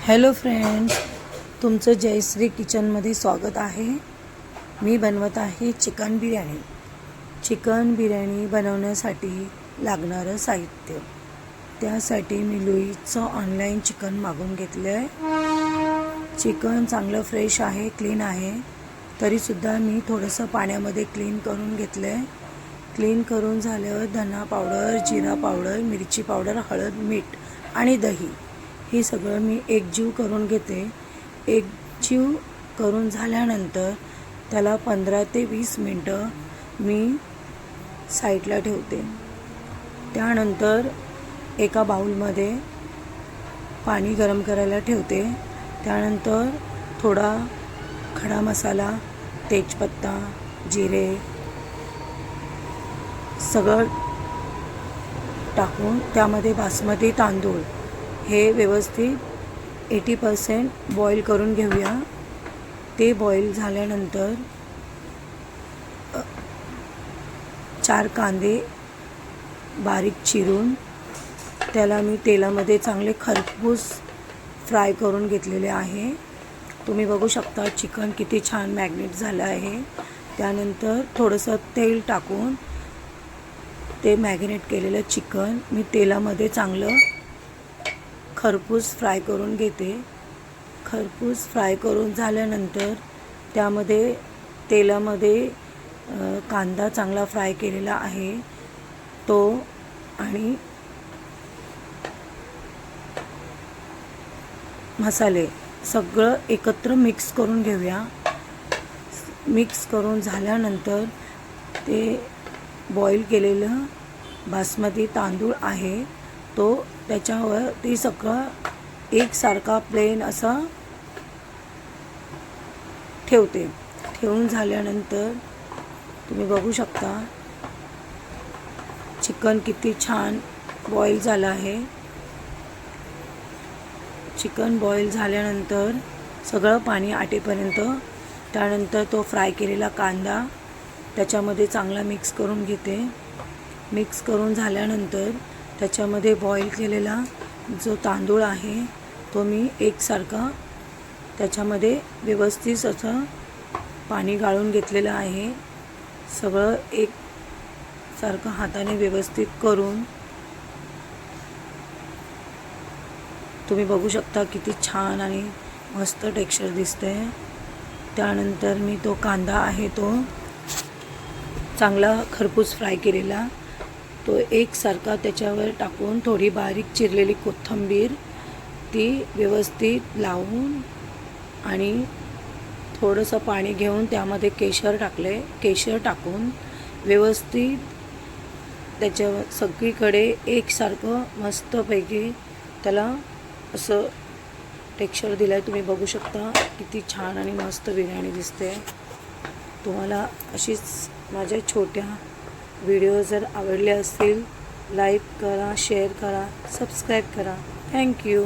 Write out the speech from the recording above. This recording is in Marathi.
हॅलो फ्रेंड्स, तुमचं जयश्री किचनमध्ये स्वागत आहे। मी बनवत आहे चिकन बिर्याणी। चिकन बिर्याणी बनवण्यासाठी लागणारं साहित्य, त्यासाठी मी लुईसचं ऑनलाईन चिकन मागवून घेतलं आहे। चिकन चांगलं फ्रेश आहे, क्लीन आहे, तरीसुद्धा मी थोडंसं पाण्यामध्ये क्लीन करून घेतलं आहे। क्लीन करून झाल्यावर धना पावडर, जिरा पावडर, मिरची पावडर, हळद, मीठ आणि दही हे सगळं मी एकजीव करून घेते। एकजीव करून झाल्यानंतर त्याला 15 ते 20 मिनटं मी साईडला ठेवते। त्यानंतर एका बाउलमध्ये पाणी गरम करायला ठेवते। त्यानंतर थोडा खडा मसाला, तेजपत्ता, जिरे सगळं टाकून त्यामध्ये बासमती तांदूळ हे व्यवस्थित 80% बॉईल करून घेऊया। ते बॉईल झाल्यानंतर 4 कांदे बारीक चिरून त्याला मी तेलामध्ये चांगले खरपूस फ्राय करून घेतलेले आहे। तुम्ही बघू शकता चिकन किती छान मॅग्नेट झालं आहे। त्यानंतर थोडंसं तेल टाकून ते मॅग्नेट केलेलं चिकन मी तेलामध्ये चांगलं खरपूस फ्राय करून घेते। खरपूस फ्राय करून झाल्यानंतर त्यामध्ये तेलामध्ये कांदा चांगला फ्राय केलेला आहे तो आणि मसाले सगळं एकत्र मिक्स करून घेऊया। मिक्स करून झाल्यानंतर ते बॉईल केलेलं बासमती तांदूळ आहे तो त्याच्यावर ती सगळं एकसारखा प्लेन असा ठेवते। ठेवून झाल्यानंतर तुम्ही बघू शकता चिकन किती छान बॉईल झालं आहे। चिकन बॉईल झाल्यानंतर सगळं पाणी आटेपर्यंत त्यानंतर तो फ्राय केलेला कांदा त्याच्यामध्ये चांगला मिक्स करून घेते। मिक्स करून झाल्यानंतर त्याच्यामध्ये बॉईल केलेला जो तांदूळ आहे तो मी एकसारखा त्याच्यामध्ये व्यवस्थित असं पाणी गाळून घेतलेलं आहे। सगळं एकसारखं हाताने व्यवस्थित करून तुम्ही बघू शकता किती छान आणि मस्त टेक्स्चर दिसतंय। त्यानंतर मी तो कांदा आहे तो चांगला खरपूस फ्राय केलेला तो एकसारखा त्याच्यावर टाकून थोडी बारीक चिरलेली कोथिंबीर ती व्यवस्थित लावून आणि थोडंसं पाणी घेऊन त्यामध्ये केशर टाकले। केशर टाकून व्यवस्थित त्याच्यावर सगळीकडे एकसारखं मस्तपैकी त्याला असं टेक्स्चर दिलं आहे। तुम्ही बघू शकता किती छान आणि मस्त बिर्याणी दिसते। तुम्हाला अशीच माझ्या छोट्या व्हिडिओ जर आवडले असतील लाईक करा, शेअर करा, सबस्क्राईब करा। थँक्यू।